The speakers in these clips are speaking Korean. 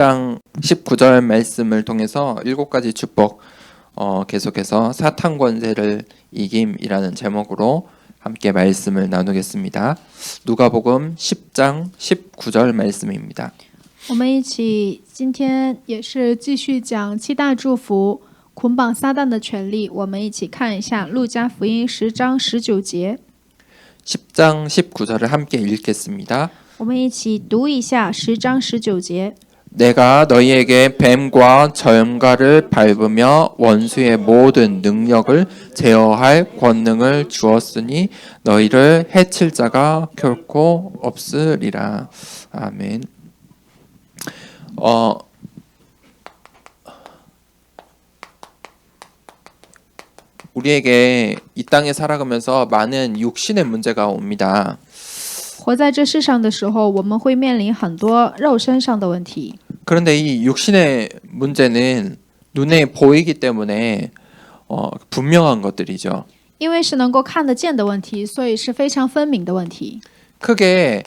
10장 19절 말씀을 통해서 7가지 축복 계속해서 사탄 권세를 이김이라는 제목으로 함께 말씀을 나누겠습니다. 누가복음 10장 19절 말씀입니다. 我们一起今天也是继续讲七大祝福捆绑撒旦的权利，我们一起看一下路加福音10章19节。 10장 19절을 함께 읽겠습니다. 我们一起读一下10章19节。 내가 너희에게 뱀과 저염과를 밟으며 원수의 모든 능력을 제어할 권능을 주었으니 너희를 해칠 자가 결코 없으리라. 아멘. 우리에게 이 땅에 살아가면서 많은 육신의 문제가 옵니다. 活在这世上的时候，我们会面临很多肉身上的问题。 그런데 이 육신의 문제는 눈에 보이기 때문에 분명한 것들이죠. 因为是能够看得见的问题，所以是非常分明的问题。 크게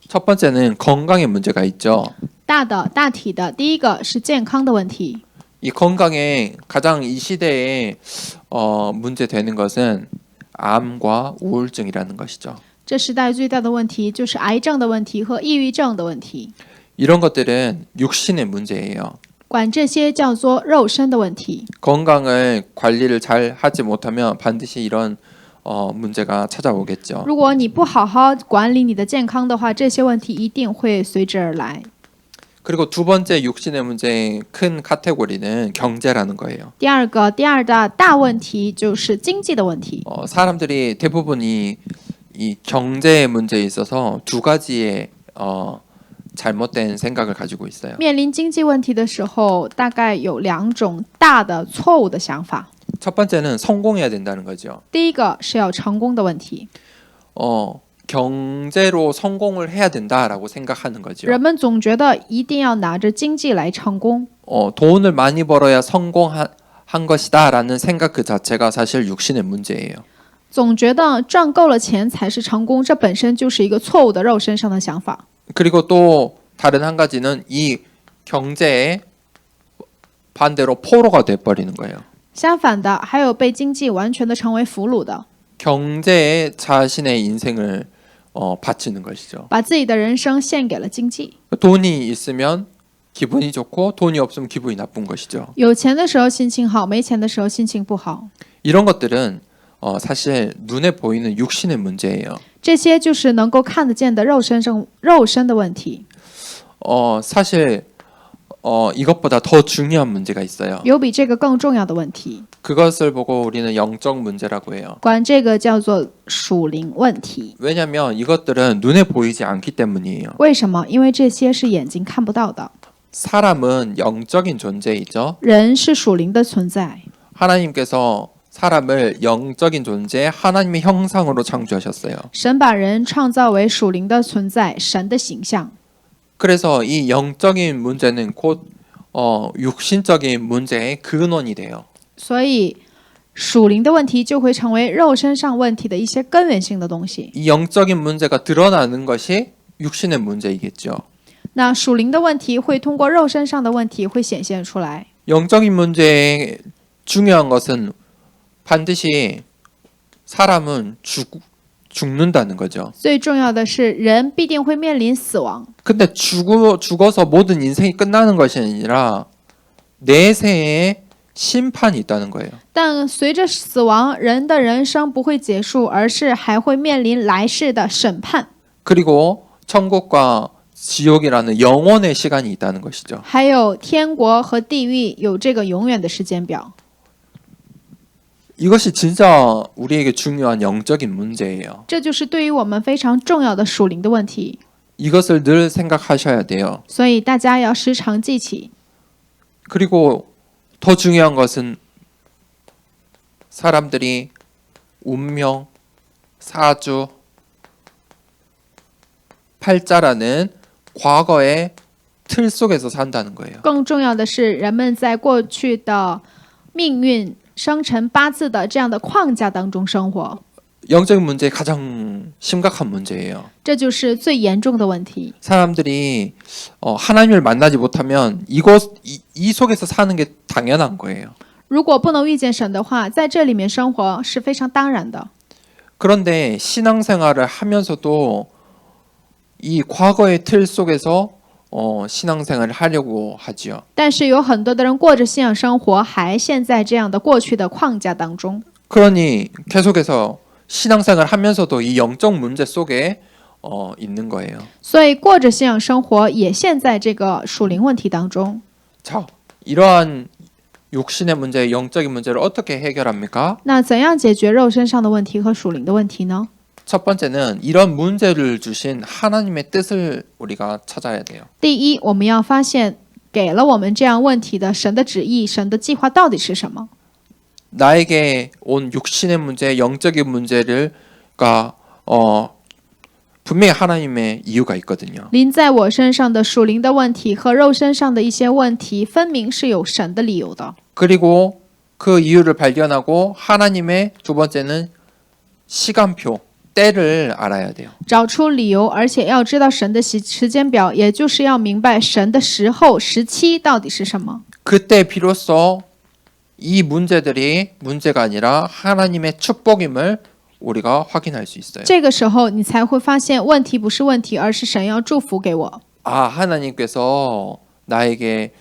첫 번째는 건강의 문제가 있죠. 大体的，第一个是健康的问题。 이 건강에 가장 이 시대에 문제되는 것은 암과 우울증이라는 것이죠. 这时代最大的问题就是癌症的问题和抑郁症的问题。 이런 것들은 육신의 문제예요. 管这些叫做肉身的问题。 건강을 관리를 잘 하지 못하면 반드시 이런 문제가 찾아오겠죠. 如果你不好好管理你的健康的话，这些问题一定会随之而来。 그리고 두 번째 육신의 문제의 큰 카테고리는 경제라는 거예요. 第二的大问题就是经济的问题。 사람들이 대부분이 이 경제 문제에 있어서 두 가지의 잘못된 생각을 가지고 있어요. 面临经济问题的时候，大概有两种大的错误的想法。 첫 번째는 성공해야 된다는 거죠. 第一个是要成功的问题， 경제로 성공을 해야 된다라고 생각하는 거죠. 人们总觉得一定要拿着经济来成功。 돈을 많이 벌어야 성공한 것이다라는 생각 그 자체가 사실 육신의 문제예요. 总觉得赚够了钱才是成功，这本身就是一个错误的肉身上的想法。 그리고 또 다른 한 가지는 이 경제의 반대로 포로가 돼버리는 거예요. 相反的，还有被经济完全的成为俘虏的， 경제에 자신의 인생을 바치는 것이죠. 把自己的人生献给了经济。 돈이 있으면 기분이 좋고 돈이 없으면 기분이 나쁜 것이죠. 有钱的时候心情好，没钱的时候心情不好。 이런 것들은 사실 눈에 보이는 육신의 문제예요. 这些就是能够看得见的肉身的问题。 사실 이것보다 더 중요한 문제가 있어요. 有比这个更重要的问题， 그것을 보고 우리는 영적 문제라고 해요. 管这个叫做属灵问题。 왜냐하면 이것들은 눈에 보이지 않기 때문이에요. 为什么？因为这些是眼睛看不到的。 사람은 영적인 존재이죠. 人是属灵的存在， 하나님께서 사람을 영적인 존재, 하나님의 형상으로 창조하셨어요. 神把人创造为属灵的存在，神的形象。 그래서 이 영적인 문제는 곧 육신적인 문제의 근원이 돼요. 所以属灵的问题就会成为肉身上问题的一些根源性的东西。 이 영적인 문제가 드러나는 것이 육신의 문제이겠죠. 那属灵的问题会通过肉身上的问题会显现出来。 영적인 문제의 중요한 것은 반드시 사람은 죽는다는 거죠. 最重要的是，人必定会面临死亡。 근데 죽어서 모든 인생이 끝나는 것이 아니라 내세에 심판이 있다는 거예요. 但随着死亡，人的人生不会结束，而是还会面临来世的审判。 그리고 천국과 지옥이라는 영원의 시간이 있다는 것이죠. 还有天国和地狱有这个永远的时间表。 이것이 진짜 우리에게 중요한 영적인 문제예요. 这就是对于我们非常重要的属灵的问题， 이것을 늘 생각하셔야 돼요. 所以大家要时常记起。 그리고 더 중요한 것은 사람들이 운명, 사주, 팔자라는 과거의 틀 속에서 산다는 거예요. 更重要的是，人们在过去的命运生辰八字的这样的框架当中生活。 영적인 문제의 가장 심각한 문제예요. 这就是最严重的问题。 사람들이 하나님을 만나지 못하면 이 속에서 사는 게 당연한 거예요. 如果不能遇见神的话，在这里面生活是非常当然的。 그런데 신앙생활을 하면서도 이 과거의 틀 속에서 신앙생활을 하려고 하지요. 但是有很多的人过着信仰生活，还陷在这样的过去的框架当中。 그러니 계속해서 신앙생활을 하면서도 이 영적 문제 속에 있는 거예요. 所以过着信仰生活，也陷在这个属灵问题当中。 자, 이러한 육신의 문제, 영적인 문제를 어떻게 해결합니까? 那怎样解决肉身上的问题和属灵的问题呢？ 첫 번째는 이런 문제를 주신 하나님의 뜻을 우리가 찾아야 돼요. 第一，我们要发现给了我们这样问题的神的旨意、神的计划到底是什么。 나에게 온 육신의 문제, 영적인 문제가 분명히 하나님의 이유가 있거든요. 临在我身上的属灵的问题和肉身上的一些问题，分明是有神的理由的。 그리고 그 이유를 발견하고 하나님의 두 번째는 시간표, 때를 알아야 돼요. 找出理由，而且要知道神的时间表，也就是要明白神的时候、时期到底是什么。 그때 비로소 이 문제들이 문제가 아니라 하나님의 축복임을 우리가 확인할 수 있어요. 这个时候，你才会发现问题不是问题，而是神要祝福给我。 아, 하나님께서 나에게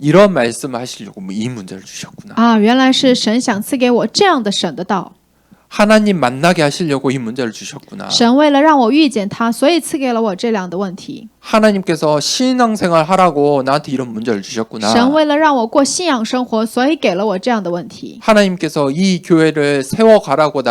이런 말씀을 하시려고 이 문제를 주셨구나. 啊，原来是神想赐给我这样的神的道。 하나님 만나게 하시려고 이 문제를 주셨구나. 神为了让我遇见他，所以赐给了我这样的问题。 하나님께서 신앙생활 하라고 나한테 이런 문제를 주셨구나. 神为了让我过信仰生活，所以给了我这样的问题。 하나님께서 이 교회를 세워가라고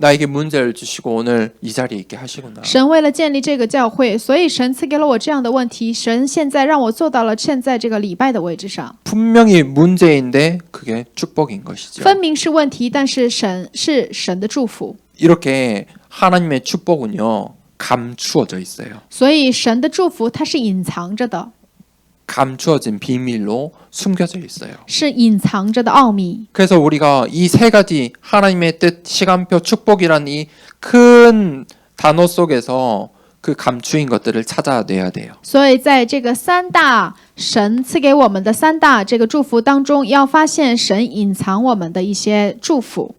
나에게 문제를 주시고 오늘 이 자리에 있게 하시구나. 神为了建立这个教会，所以神赐给了我这样的问题。神现在让我做到了现在这个礼拜的位置上。 분명히 문제인데 그게 축복인 것이죠. 分明是问题，但是神是神的祝福。 이렇게 하나님의 축복은요 감추어져 있어요. 所以神的祝福它是隐藏着的， 감추어진 비밀로 숨겨져 있어요. 是隐藏着的奥秘。 그래서 우리가 이 세 가지 하나님의 뜻, 시간표, 축복이라는 이 큰 단어 속에서 그 감추인 것들을 찾아내야 돼요. 所以在这个三大神赐给我们的三大这个祝福当中，要发现神隐藏我们的一些祝福。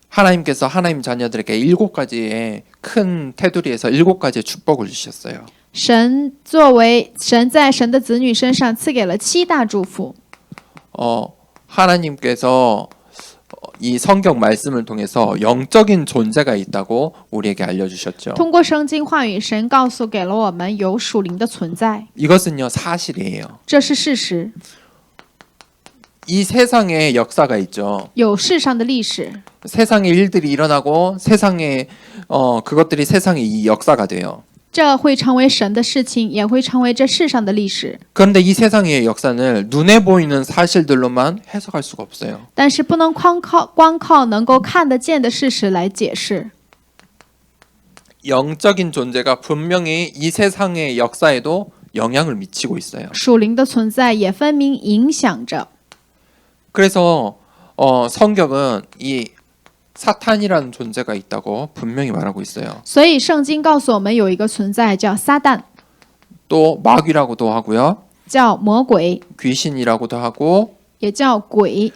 하나님께서 하나님 자녀들에게 7가지의 큰 테두리에서 7가지의 축복을 주셨어요. 神作为神在神的子女身上赐给了7大祝福。 하나님께서 이 성경 말씀을 통해서 영적인 존재가 있다고 우리에게 알려주셨죠. 通过圣经话语，神告诉给了我们有属灵的存在， 이것은요 사실이에요. 这是事实， 이 세상에 역사가 있죠. 有世上的历史， 세상에 일들이 일어나고 세상에 그것들이 세상의 이 역사가 돼요. 这会成为神的事情，也会成为这世上的历史。 그런데 이 세상의 역사는 눈에 보이는 사실들로만 해석할 수가 없어요. 但是不能光靠能够看得见的事实来解释。 영적인 존재가 분명히 이 세상의 역사에도 영향을 미치고 있어요. 属灵的存在也分明影响着。 그래서 성경은 이 사탄이라는 존재가 있다고 분명히 말하고 있어요. 所以圣经告诉我们有一个存在叫撒旦， 또 마귀라고도 하고요. 叫魔鬼， 귀신이라고도 하고 也叫鬼，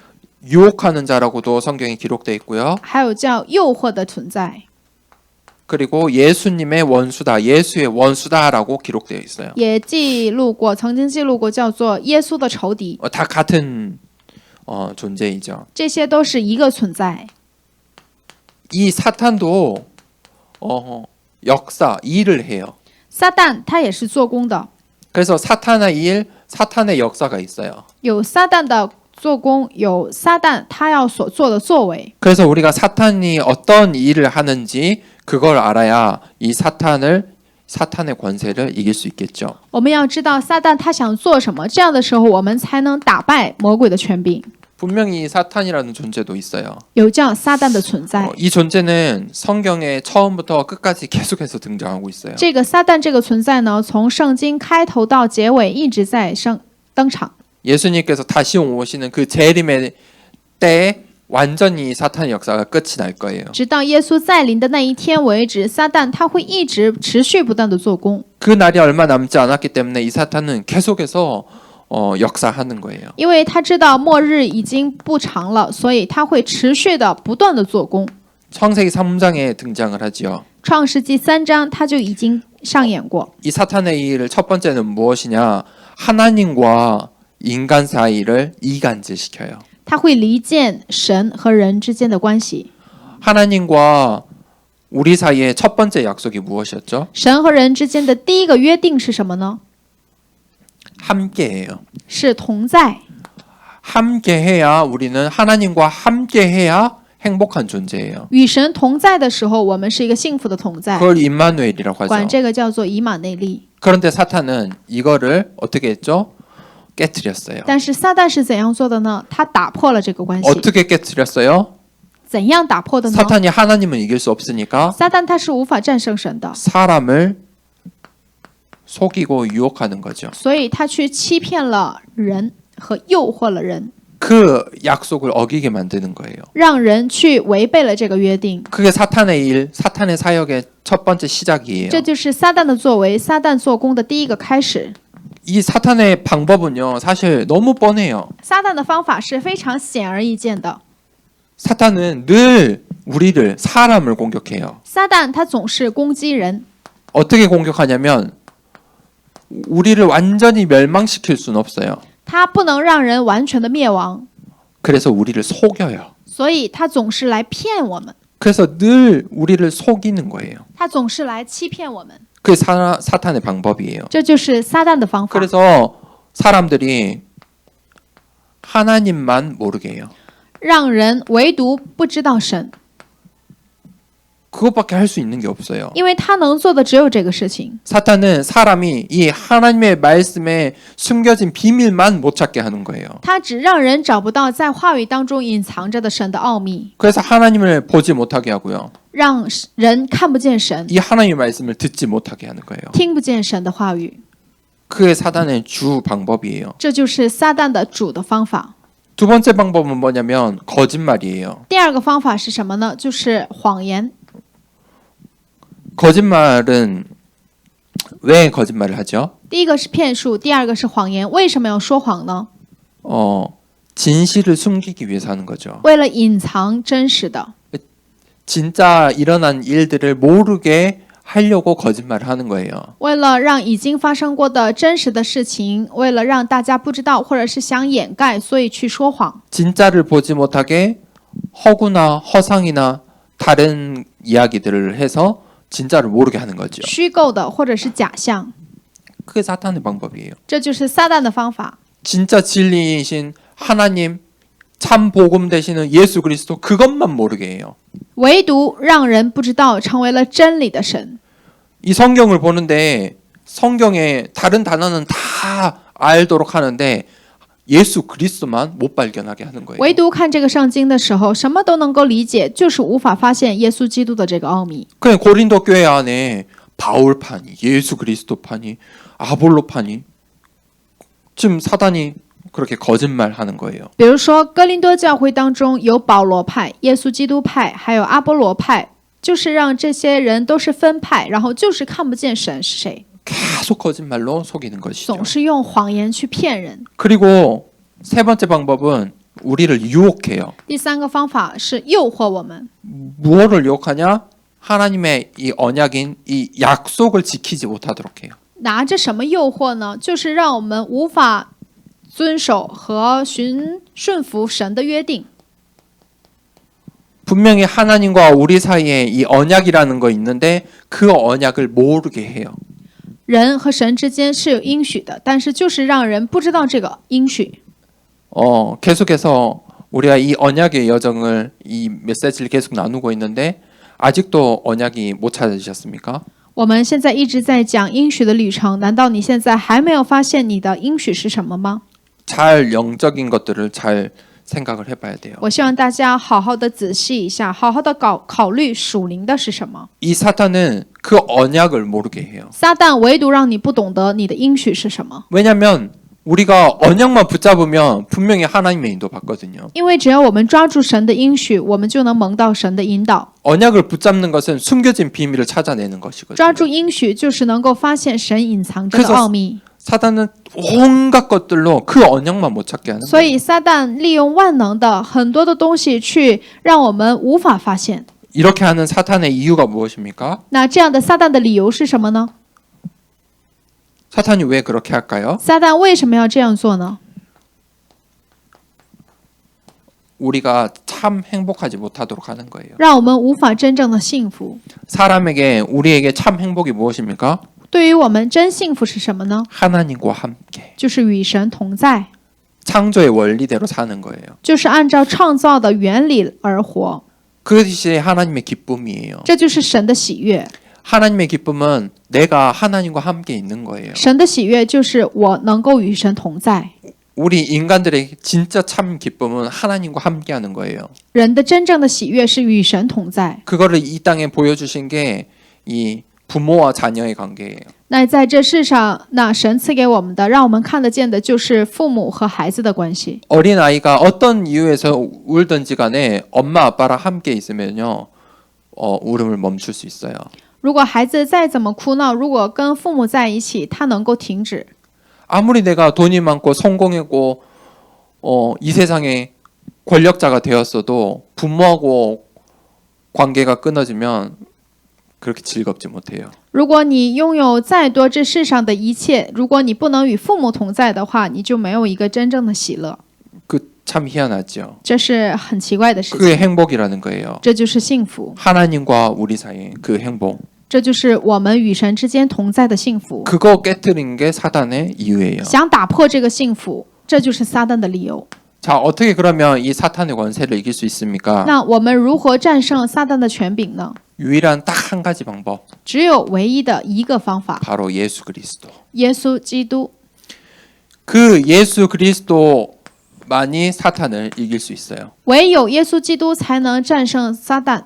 유혹하는 자라고도 성경에 기록되어 있고요. 还有叫诱惑的存在， 그리고 예수님의 원수다, 예수의 원수다라고 기록되어 있어요. 也曾经记录过叫做耶稣的仇敌， 다 같은 존재이죠. 这些都是一个存在。 이 사탄도 역사, 일을 해요. 撒旦他也是做工的， 그래서 사탄의 일, 사탄의 역사가 있어요. 有撒旦的做工，有撒旦他要所做的作为。 그래서 우리가 사탄이 어떤 일을 하는지 그걸 알아야 이 사탄의 권세를 이길 수 있겠죠. 我们要知道撒旦他想做什么，这样的时候我们才能打败魔鬼的权柄。 분명히 사탄이라는 존재도 있어요. 有叫撒旦的存在， 이 존재는 성경에 처음부터 끝까지 계속해서 등장하고 있어요. 这个撒旦这个存在呢，从圣经开头到结尾一直在登场。 예수님께서 다시 오시는 그 재림의 때에 완전히 사탄의 역사가 끝이 날 거예요. 直到耶稣再临的那一天为止，撒旦他会一直持续不断的做工， 그 날이 얼마 남지 않았기 때문에 이 사탄은 계속해서 역사하는 거예요. 因为他知道末日已经不长了，所以他会持续的不断的做工。 창세기 3장에 등장을 하지요. 创世纪3章他就已经上演过。 이 사탄의 일 첫 번째는 무엇이냐? 하나님과 인간 사이를 이간질시켜요. 他会离间神和人之间的关系。 하나님과 우리 사이의 첫 번째 약속이 무엇이었죠? 神和人之间的第一个约定是什么呢？ 함께해요. 是同在。 함께해야 우리는 하나님과 함께해야 행복한 존재예요. 与神同在的时候，我们是一个幸福的同在， 그걸 임마누엘이라고 管 하죠. 这个叫做以马内利。 그런데 사탄은 이거를 어떻게 했죠? 깨트렸어요. 但是撒旦是怎样做的呢？他打破了这个关系。 어떻게 깨트렸어요? 怎样打破的呢？ 사탄이 하나님은 이길 수 없으니까 撒旦他是无法战胜神的， 사람을 속이고 유혹하는 거죠. 所以他去欺骗了人和诱惑了人， 그 약속을 어기게 만드는 거예요. 让人去违背了这个约定。 그게 사탄의 일, 사탄의 사역의 첫 번째 시작이에요. 这就是撒旦的作为，撒旦做工的第一个开始。 이 사탄의 방법은요, 사실 너무 뻔해요. 撒旦的方法是非常显而易见的。 사탄은 늘 우리를, 사람을 공격해요. 撒旦他总是攻击人， 어떻게 공격하냐면 우리를 완전히 멸망시킬 수는 없어요. 他不能让人完全的灭亡， 그래서 우리를 속여요. 所以他总是来骗我们， 그래서 늘 우리를 속이는 거예요. 他总是来欺骗我们， 그게 사탄의 방법이에요. 这就是撒旦的方法。 그래서 사람들이 하나님만 모르게 해요. 让人唯独不知道神， 그것밖에 할 수 있는 게 없어요. 因为他能做的只有这个事情。 사탄은 사람이 이 하나님의 말씀에 숨겨진 비밀만 못 찾게 하는 거예요. 他只让人找不到在话语当中隐藏着的神的奥秘， 그래서 하나님을 보지 못하게 하고요. 让人看不见神， 이 하나님의 말씀을 듣지 못하게 하는 거예요. 听不见神的话语。 그게 사탄의 주 방법이에요. 这就是撒旦的主的方法。 두 번째 방법은 뭐냐면 거짓말이에요. 第二个方法是什么呢？就是谎言。 거짓말은 왜 거짓말을 하죠? 第一个是骗术，第二个是谎言。为什么要说谎呢？ 진실을 숨기기 위해서 하는 거죠. 为了隐藏真实的， 진짜 일어난 일들을 모르게 하려고 거짓말을 하는 거예요. 为了让已经发生过的真实的事情，为了让大家不知道，或者是想掩盖，所以去说谎。 진짜를 보지 못하게 허구나 허상이나 다른 이야기들을 해서 진짜를 모르게 하는 거죠. 虚构的或者是假象， 그게 사탄의 방법이에요. 这就是撒旦的方法。 진짜 진리이신 하나님, 참 복음 되시는 예수 그리스도 그것만 모르게 해요. 唯独让人不知道，成为了真理的神。 이 성경을 보는데 성경에 다른 단어는 다 알도록 하는데 예수 그리스도만 못 발견하게 하는 거예요. 唯独看这个圣经的时候，什么都能够理解，就是无法发现耶稣基督的这个奥秘。 그냥 고린도 교회 안에 바울파니, 예수 그리스도파니, 아볼로파니 지금 사단이 그렇게 거짓말하는 거예요. 比如说，哥林多教会当中有保罗派、耶稣基督派，还有阿波罗派，就是让这些人都是分派，然后就是看不见神是谁， 계속 거짓말로 속이는 것이죠. 总是用谎言去骗人。 그리고 세 번째 방법은 우리를 유혹해요. 第三个方法是诱惑我们， 무엇을 유혹하냐? 하나님의 이 언약인 이 약속을 지키지 못하도록 해요. 拿着什么诱惑呢？就是让我们无法遵守和顺服神的约定。 분명히 하나님과 우리 사이에 이 언약이라는 거 있는데 그 언약을 모르게 해요. 人和神之间是有应许的，但是就是让人不知道这个应许。 계속해서 우리가 이 언약의 여정을 이 메시지를 계속 나누고 있는데 아직도 언약이 못 찾으셨습니까? 我们现在一直在讲应许的旅程，难道你现在还没有发现你的应许是什么吗？ 잘 영적인 것들을 잘 생각을 해봐야 돼요. 我希望大家好好的仔细一下，好好的考虑属灵的是什么。 이 사탄은 그 언약을 모르게 해요. 撒旦唯独让你不懂得你的应许是什么， 왜냐하면 우리가 언약만 붙잡으면 분명히 하나님의 인도 받거든요. 因为只要我们抓住神的应许，我们就能蒙到神的引导。 언약을 붙잡는 것은 숨겨진 비밀을 찾아내는 것이거든요. 抓住应许就是能够发现神隐藏着的 그래서 奥秘。 사단은 온갖 것들로 그 언약만 못 찾게 하는 所 거예요. 以撒旦利用万能的很多的东西去让我们无法发现。 이렇게 하는 사탄의 이유가 무엇입니까? 那这样的撒旦的理由是什么呢？ 사탄이 왜 그렇게 할까요? 撒旦为什么要这样做呢？ 우리가 참 행복하지 못하도록 하는 거예요. 让我们无法真正的幸福。 사람에게 우리에게 참 행복이 무엇입니까? 对于我们真幸福是什么呢？ 하나님과 함께 就是与神同在， 창조의 원리대로 사는 거예요. 就是按照创造的原理而活， 그것이 하나님의 기쁨이에요. 这就是神的喜悦。 하나님의 기쁨은 내가 하나님과 함께 있는 거예요. 神的喜悦就是我能够与神同在。 우리 인간들의 진짜 참 기쁨은 하나님과 함께하는 거예요. 人的真正的喜悦是与神同在。 그거를 이 땅에 보여주신 게 이 부모와 자녀의 관계예요. 那在这世上，那神赐给我们的，让我们看得见的就是父母和孩子的关系。 어린 아이가 어떤 이유에서 울든지 간에 엄마 아빠랑 함께 있으면요, 울음을 멈출 수 있어요. 如果孩子再怎么哭闹，如果跟父母在一起，他能够停止。 아무리 내가 돈이 많고 성공했고 이 세상에 권력자가 되었어도 부모하고 관계가 끊어지면 그렇게 즐겁지 못해요. 如果你拥有再多这世上的一切，如果你不能与父母同在的话，你就没有一个真正的喜乐。 그 참 희한하죠. 这是很奇怪的事 그게 情， 행복이라는 거예요. 这就是幸福， 하나님과 우리 사이의 그 행복. 这就是我们与神之间同在的幸福。 그거 깨트린 게 사단의 이유예요. 想打破这个幸福，这就是撒旦的理由。 자, 어떻게 그러면 이 사탄의 권세를 이길 수 있습니까? 那我们如何战胜撒旦的权柄呢？ 유일한 딱 한 가지 방법. 只有唯一的一个方法， 바로 예수 그리스도. 耶稣基督。 그 예수 그리스도만이 사탄을 이길 수 있어요. 唯有耶稣基督才能战胜撒旦，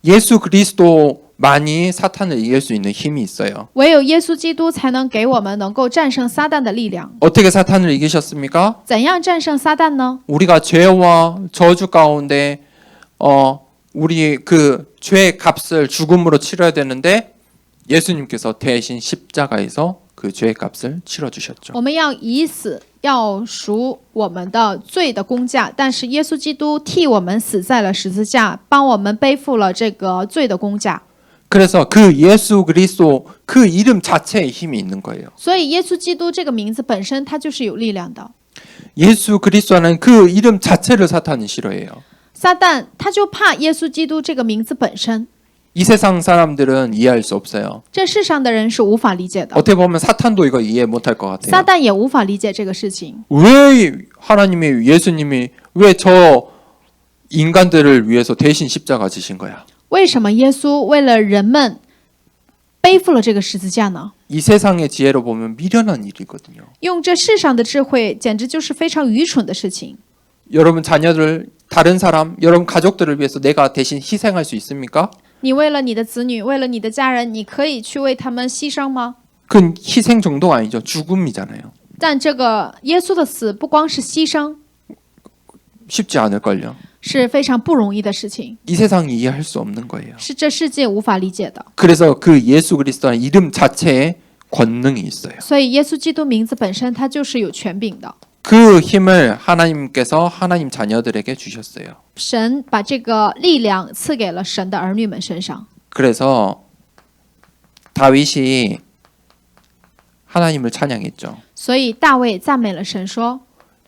예수 그리스도만이 사탄을 이길 수 있는 힘이 있어요. 唯有耶稣基督才能给我们能够战胜撒旦的力量。 어떻게 사탄을 이기셨습니까? 怎样战胜撒旦呢？ 우리가 죄와 저주 가운데 우리 그 죄의 값을 죽음으로 치러야 되는데 예수님께서 대신 십자가에서 그 죄의 값을 치러 주셨죠. 我们要以死要赎我们的罪的工价，但是耶稣基督替我们死在了十字架，帮我们背负了这个罪的工价。 그래서 그 예수 그리스도 그 이름 자체에 힘이 있는 거예요. 所以耶稣基督这个名字本身它就是有力量的。 예수 그리스도는 그 이름 자체를 사탄이 싫어해요. 撒旦他就怕耶稣基督这个名字本身， 이 세상 사람들은 이해할 수 없어요. 这世上的人是无法理解的， 어떻게 보면 사탄도 이거 이해 못할 것 撒 같아요. 旦也无法理解这个事情。 왜 하나님이 예수님이 왜 저 인간들을 위해서 대신 십자가 지신 거야? 为什么耶稣为了人们背负了这个十字架呢？ 이 세상의 지혜로 보면 미련한 일이거든요. 用这世上的智慧，简直就是非常愚蠢的事情。 여러분 자녀들, 다른 사람, 여러분 가족들을 위해서 내가 대신 희생할 수 있습니까? 你为了你的子女，为了你的家人，你可以去为他们牺牲吗？ 그건 희생 정도가 아니죠. 죽음이잖아요. 但这个耶稣的死不光是牺牲， 쉽지 않을걸요. 是非常不容易的事情， 이 세상이 이해할 수 없는 거예요. 是这世界无法理解的。 그래서 그 예수 그리스도라는 이름 자체에 권능이 있어요. 所以耶稣基督名字本身它就是有权柄的。 그 힘을 하나님께서 하나님 자녀들에게 주셨어요. 神把这个力量赐给了神的儿女们身上。 그래서 다윗이 하나님을 찬양했죠. 所以大卫赞美了神说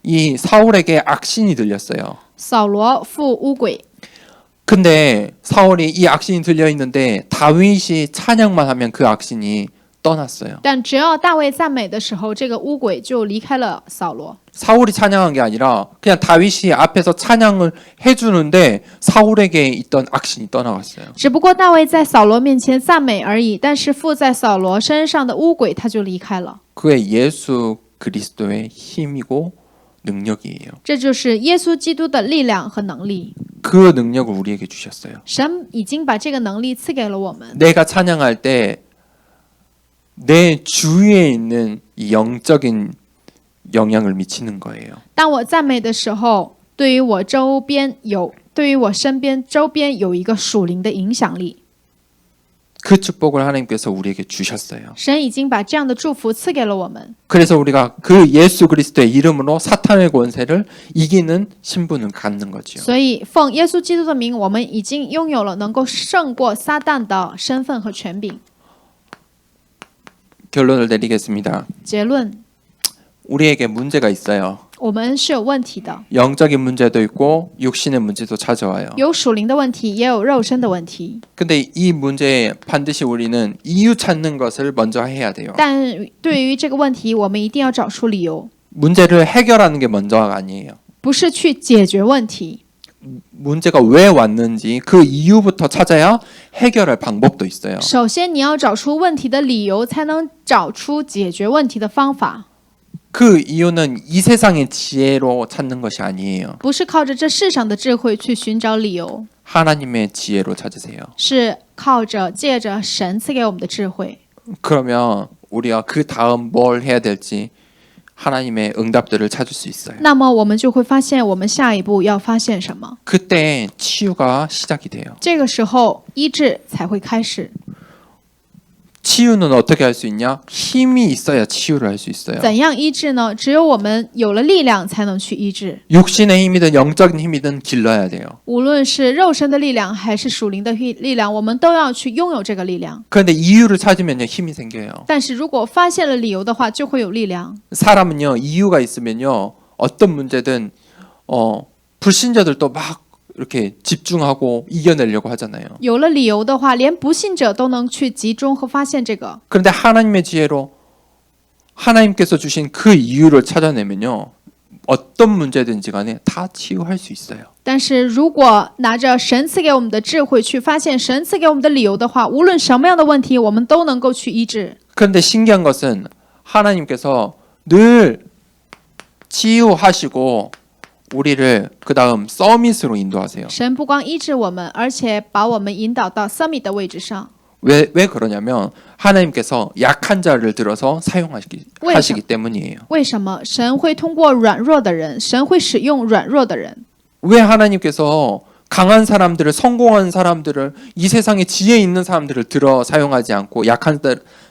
이 사울에게 악신이 들렸어요. 扫罗附乌鬼， 근데 사울이 이 악신이 들려 있는데 다윗이 찬양만 하면 그 악신이 떠났어요. 但只要大卫赞美的时候，这个乌鬼就离开了扫罗。 사울이 찬양한 게 아니라 그냥 다윗이 앞에서 찬양을 해주는데 사울에게 있던 악신이 떠나갔어요. 只不过大卫在扫罗面前赞美而已，但是附在扫罗身上的乌鬼他就离开了。 그게 예수 그리스도의 힘이고 능력이에요. 这就是耶稣基督的力量和能力。 그 능력을 우리에게 주셨어요. 神已经把这个能力赐给了我们。 내가 찬양할 때 내 주위에 있는 이 영적인 영향을 미치는 거예요. 当我赞美的时候，对于我身边周边有一个属灵的影响力。 그 축복을 하나님께서 우리에게 주셨어요. 神已经把这样的祝福赐给了我们， 그래서 우리가 그 예수 그리스도의 이름으로 사탄의 권세를 이기는 신분을 갖는 거지요. 所以奉耶稣基督的名，我们已经拥有了能够胜过撒旦的身份和权柄。 결론을 내리겠습니다. 结论， 우리에게 문제가 있어요. 我们是有问题的， 영적인 문제도 있고 육신의 문제도 찾아와요. 有属灵的问题，也有肉身的问题。 근데 이 문제에 반드시 우리는 이유 찾는 것을 먼저 해야 돼요. 但对于这个问题，我们一定要找出理由， 문제를 해결하는 게 먼저가 아니에요. 不是去解决问题。 문제가 왜 왔는지 그 이유부터 찾아야 해결할 방법도 있어요. 首先，你要找出问题的理由，才能找出解决问题的方法。 그 이유는 이 세상의 지혜로 찾는 것이 아니에요. 不是靠着这世上的智慧去寻找理由， 하나님의 지혜로 찾으세요. 是靠着借着神赐给我们的智慧。 그러면 우리가 그 다음 뭘 해야 될지 하나님의 응답들을 찾을 수 있어요. 那么我们就会发现，我们下一步要发现什么？ 그때 치유가 시작이 돼요. 这个时候，医治才会开始。 치유는 어떻게 할 수 있냐? 힘이 있어야 치유를 할 수 있어요. 怎样医治呢？只有我们有了力量，才能去医治。 육신의 힘이든 영적인 힘이든 길러야 돼요. 无论是肉身的力量，还是属灵的力量，我们都要去拥有这个力量。 그런데 이유를 찾으면요 힘이 생겨요. 但是如果发现了理由的话，就会有力量。 사람은요 이유가 있으면요 어떤 문제든 불신자들도 막 이렇게 집중하고 이겨내려고 하잖아요. 有了理由的话，连不信者都能去集中和发现这个。 그런데 하나님의 지혜로 하나님께서 주신 그 이유를 찾아내면요 어떤 문제든지 간에 다 치유할 수 있어요. 但是如果拿着神赐给我们的智慧去发现神赐给我们的理由的话，无论什么样的问题，我们都能够去医治。 그런데 신기한 것은 하나님께서 늘 치유하시고 우리를 그 다음 서밋으로 인도하세요. 神不光医治我们，而且把我们引导到 summit 的位置上。 왜 그러냐면 하나님께서 약한 자를 들어서 사용하시기 때문이에요. 为什么神会通过软弱的人，神会使用软弱的人？ 왜 하나님께서 강한 사람들을 성공한 사람들을 이 세상에 지혜 있는 사람들을 들어 사용하지 않고 약한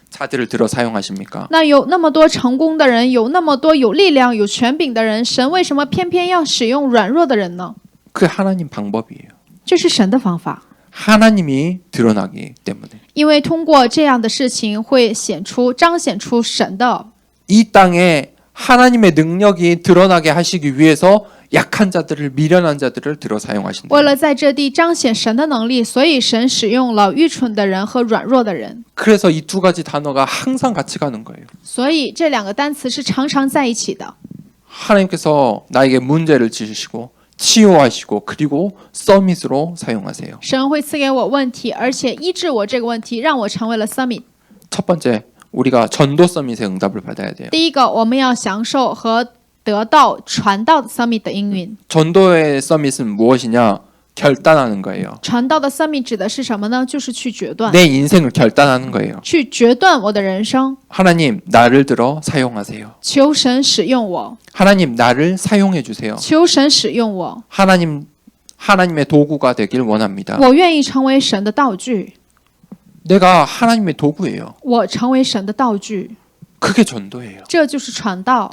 자들을 들어 사용하십니까? 那有那么多成功的人，有那么多有力量、有权柄的人，神为什么偏偏要使用软弱的人呢？ 그 하나님 방법이에요. 这是神的方法， 하나님이 드러나기 때문에. 因为通过这样的事情会彰显出神的。 이 땅에 하나님의 능력이 드러나게 하시기 위해서 약한 자들을 미련한 자들을 들어 사용하신다. 为了在这地彰显神的能力，所以神使用了愚蠢的人和软弱的人。 그래서 이 두 가지 단어가 항상 같이 가는 거예요. 所以这两个单词是常常在一起的。 하나님께서 나에게 문제를 지으시고 치유하시고 그리고 서밋으로 사용하세요. 神会赐给我问题，而且医治我这个问题，让我成为了 summit。 첫 번째, 우리가 전도 서밋의 응답을 받아야 돼요. 第一个，我们要享受和得到传道 summit 的应允。 전도의 서밋은 무엇이냐? 결단하는 거예요. 传道的 summit 指的是什么呢？就是去决断， 내 인생을 결단하는 거예요. 去决断我的人生。 하나님, 나를 들어 사용하세요. 求神使用我， 하나님, 나를 사용해 주세요. 求神使用我， 하나님의 도구가 되길 원합니다. 我愿意成为神的道具， 내가 하나님의 도구예요. 我成为神的道具， 그게 전도예요. 这就是传道。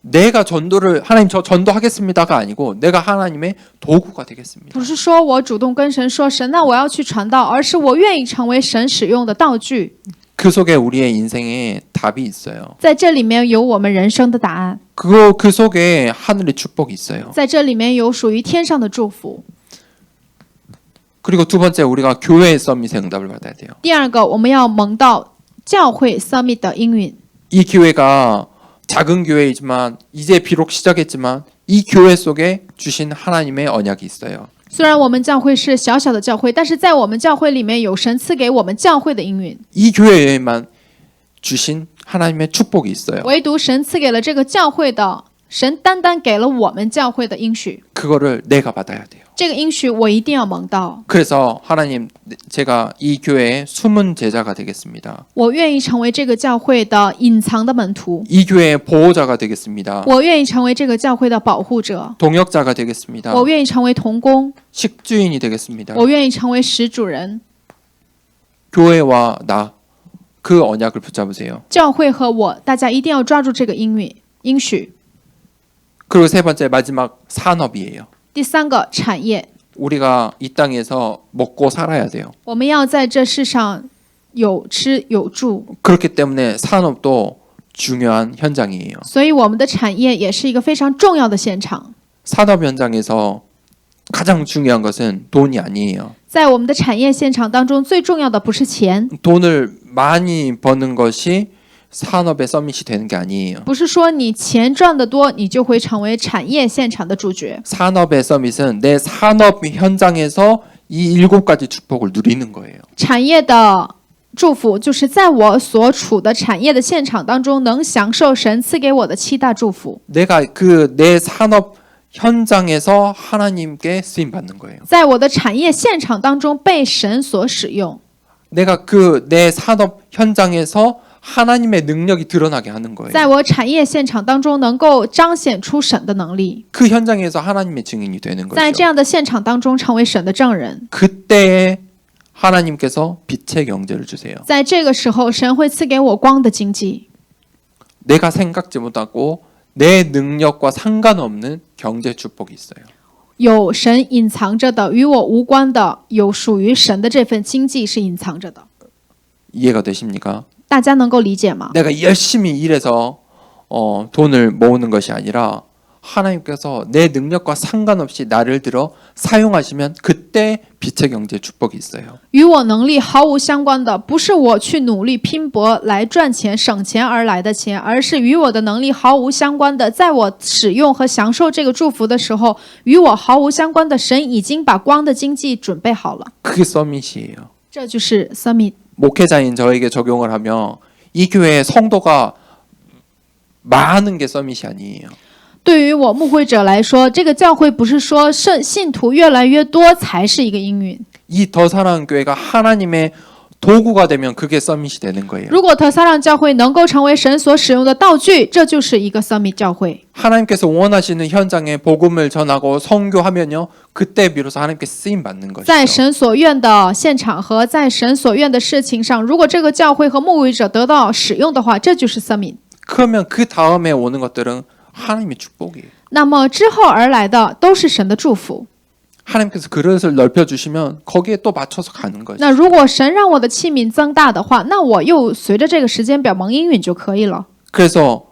내가 전도를 하나님 저 전도하겠습니다가 아니고 내가 하나님의 도구가 되겠습니다. 不是说我主动跟神说神，那我要去传道，而是我愿意成为神使用的道具。 그 속에 우리의 인생에 답이 있어요. 在这里面有我们人生的答案， 그 속에 하늘의 축복이 있어요. 在这里面有属于天上的祝福。 그리고 두 번째 우리가 교회의 서밋의 응답을 받아야 돼요. 第二个，我们要蒙到教会 summit 的应允。 이 교회가 작은 교회이지만 이제 비록 시작했지만 이 교회 속에 주신 하나님의 언약이 있어요. 虽然我们教会是小小的教会，但是在我们教会里面有神赐给我们教会的应允， 이 교회에만 주신 하나님의 축복이 있어요. 唯独神赐给了这个教会的，神单单给了我们教会的应许， 그거를 내가 받아야 돼요. 这个应许我一定要蒙到， 그래서 하나님 제가 이 교회의 숨은 제자가 되겠습니다. 我愿意成为这个教会的隐藏的门徒， 이 교회의 보호자가 되겠습니다. 我愿意成为这个教会的保护者， 동역자가 되겠습니다. 我愿意成为同工， 식주인이 되겠습니다. 我愿意成为食主人。 교회와 나 그 언약을 붙잡으세요. 教会和我，大家一定要抓住这个应许。 그리고 세 번째 마지막 산업이에요. 第三个产业， 우리가 이 땅에서 먹고 살아야 돼요. 我们要在这世上有吃有住， 그렇기 때문에 산업도 중요한 현장이에요. 所以我们的产业也是一个非常重要的现场。 산업 현장에서 가장 중요한 것은 돈이 아니에요. 在我们的产业现场当中，最重要的不是钱， 돈을 많이 버는 것이 산업의 서밋이 되는 게 아니에요. 不是说你钱赚得多，你就会成为产业现场的主角。 산업의 서밋은 내 산업 현장에서 이 7가지 축복을 누리는 거예요. 产业的祝福就是在我所处的产业的现场当中，能享受神赐给我的7大祝福。 내가 그 내 산업 현장에서 하나님께 쓰임 받는 거예요. 在我的产业现场当中被神所使用， 내가 그 내 산업 현장에서 하나님의 능력이 드러나게 하는 거예요. 在我产业现场当中能够彰显出神的能力， 그 현장에서 하나님의 증인이 되는 在 거죠. 这样的现场当中成为神的证人。 그때에 하나님께서 빛의 경제를 주세요. 在这个时候，神会赐给我光的经济， 내가 생각지 못하고 내 능력과 상관없는 경제 축복이 있어요. 有神隐藏着的、与我无关的、有属于神的这份经济是隐藏着的。 이해가 되십니까? 大家能够理解吗？ 내가 열심히 일해서 돈을 모으는 것이 아니라 하나님께서 내 능력과 상관없이 나를 들어 사용하시면 그때 빛의 경제 축복이 있어요. 与我能力毫无相关的，不是我去努力拼搏来赚钱、省钱而来的钱，而是与我的能力毫无相关的，在我使用和享受这个祝福的时候，与我毫无相关的，神已经把光的经济准备好了。 그게 서밋이에요. 这就是 Summit。 목회자인 저에게 적용을 하면 이 교회의 성도가 많은 게 서밋이 아니에요. 对于我牧会者来说，这个教会不是说信徒越来越多才是一个应允。 이 더 사랑하는 교회가 하나님의 도구가 되면 그게 서밋이 되는 거예요. 如果特撒让教会能够成为神所使用的道具，这就是一个 Summit 教会。 하나님께서 원하시는 현장에 복음을 전하고 선교하면요, 그때 비로소 하나님께 쓰임 받는 在 것이죠. 神所愿的现场和在神所愿的事情上，如果这个教会和牧会者得到使用的话，这就是 Summit。 그러면 그 다음에 오는 것들은 하나님의 축복이에요. 那么之后而来的都是神的祝福。 하나님께서 그릇을 넓혀주시면 거기에 또 맞춰서 가는 거죠. 那如果神让我的器皿增大的话，那我又随着这个时间表蒙应允就可以了。 그래서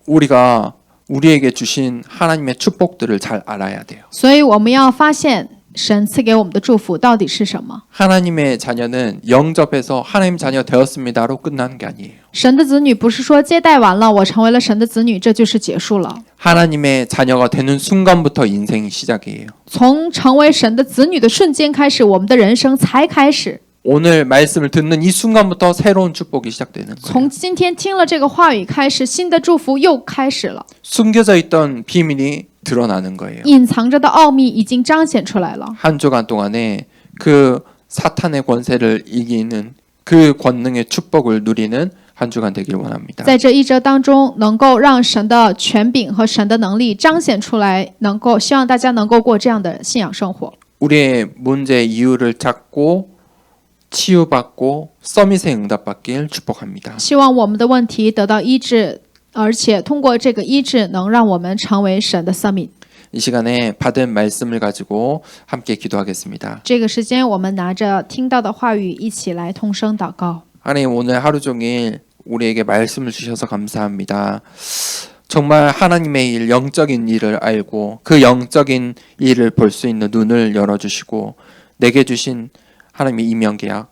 우리가 우리에게 주신 하나님의 축복들을 잘 알아야 돼요. 所以我们要发现神赐给我们的祝福到底是什么。 하나님의 자녀는 영접해서 하나님 자녀 되었습니다로 끝나는 게 아니에요. 神的子女不是说接待完了，我成为了神的子女，这就是结束了。 하나님의 자녀가 되는 순간부터 인생이 시작이에요. 从成为神的子女的瞬间开始，我们的人生才开始。 오늘 말씀을 듣는 이 순간부터 새로운 축복이 시작되는 거예요. 从今天听了这个话语开始，新的祝福又开始了。 숨겨져 있던 비밀이 드러나는 거예요. 隐藏着的奥秘已经彰显出来了。 한 주간 동안에 그 사탄의 권세를 이기는 그 권능의 축복을 누리는 한 주간 되길 원합니다. 在这一周当中，能够让神的权柄和神的能力彰显出来，能够希望大家能够过这样的信仰生活。 우리의 문제 이유를 찾고 치유받고 서밋에 응답받길 축복합니다. 希望我们的问题得到医治，而且通过这个医治，能让我们成为神的 Summit。 이 시간에 받은 말씀을 가지고 함께 기도하겠습니다. 这个时间，我们拿着听到的话语，一起来同声祷告。 하나님 오늘 하루 종일 우리에게 말씀을 주셔서 감사합니다. 정말 하나님의 일, 영적인 일을 알고 그 영적인 일을 볼 수 있는 눈을 열어주시고 내게 주신 하나님의 이명계약,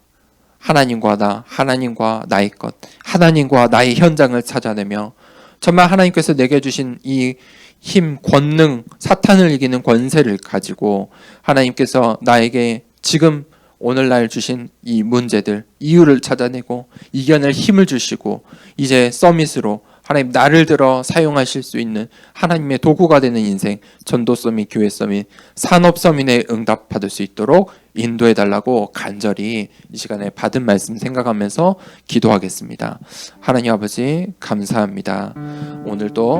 하나님과 나, 하나님과 나의 것, 하나님과 나의 현장을 찾아내며 정말 하나님께서 내게 주신 이 힘, 권능, 사탄을 이기는 권세를 가지고 하나님께서 나에게 지금 오늘날 주신 이 문제들, 이유를 찾아내고 이겨낼 힘을 주시고 이제 서밋으로 하나님 나를 들어 사용하실 수 있는 하나님의 도구가 되는 인생, 전도 서밋, 교회 서밋, 산업 서밋에 응답받을 수 있도록 인도해 달라고 간절히 이 시간에 받은 말씀 생각하면서 기도하겠습니다. 하나님 아버지 감사합니다. 오늘도